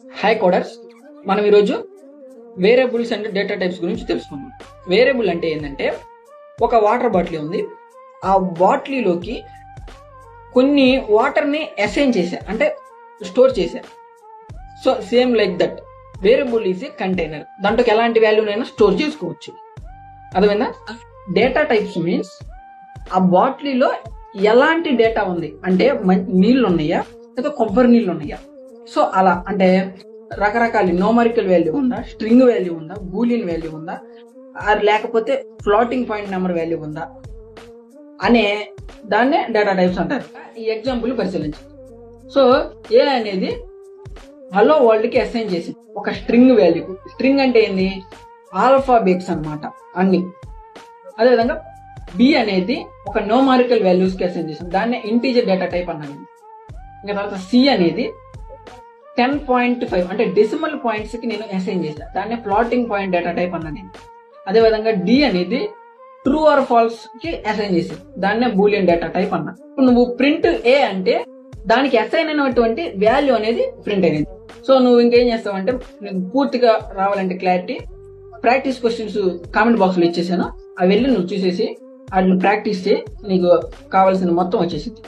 High coders, మనం ఈరోజు variables and data types గురించి తెలుసుకుందాం. వేరియబుల్ అంటే ఏంటంటే, ఒక వాటర్ బాటిల్ ఉంది. ఆ బాటిల్లోకి కొన్ని వాటర్ని అసైన్ చేశా, అంటే స్టోర్ చేశా. So same like that variable is a container. దాంట్లోకి ఎలాంటి వాల్యూనైనా స్టోర్ చేసుకోవచ్చు. అర్థమైందా? డేటా టైప్స్ మీన్స్ ఆ బాటిల్లో ఎలాంటి డేటా ఉంది అంటే, నీళ్ళు ఉన్నాయా లేదా కొబ్బరి నీళ్ళు ఉన్నాయా. సో అలా అంటే రకరకాల న్యూమరికల్ వాల్యూ ఉందా, స్ట్రింగ్ వాల్యూ ఉందా, బూలియన్ వాల్యూ ఉందా, లేకపోతే ఫ్లోటింగ్ పాయింట్ నెంబర్ వాల్యూ ఉందా అనే దాన్నే డేటా టైప్స్ అంటారు. ఈ ఎగ్జాంపుల్ పరిశీలించండి. సో ఏ అనేది హలో వరల్డ్ కి అసైన్ చేసి ఒక స్ట్రింగ్ వాల్యూ. స్ట్రింగ్ అంటే ఏంది? ఆల్ఫాబెట్స్ అన్నమాట అన్ని. అదేవిధంగా బి అనేది ఒక న్యూమరికల్ వాల్యూస్ కి అసైన్ చేసాం, దాన్నే ఇంటీజర్ డేటా టైప్ అన్నాను. ఇంకా తర్వాత సి అనేది 10.5 అంటే డెసిమల్ పాయింట్స్ కి నేను అసైన్ చేశాను, దాన్నే ఫ్లోటింగ్ పాయింట్ డేటా టైప్ అన్నాను నేను. అదేవిధంగా డి అనేది ట్రూ ఆర్ ఫాల్స్ కి అసైన్ చేశాను, దాన్నే బూలియన్ డేటా టైప్ అన్నా. నువ్వు ప్రింట్ ఏ అంటే దానికి అసైన్ అయినటువంటి వాల్యూ అనేది ప్రింట్ అనేది. సో నువ్వు ఇంకేం చేస్తావంటే, నీకు పూర్తిగా రావాలంటే clarity, practice questions comment box లో ఇచ్చేసాను, అవి వెళ్ళి నువ్వు చూసేసి వాటిని ప్రాక్టీస్ చేయి, నీకు కావాల్సిన మొత్తం వచ్చేసింది.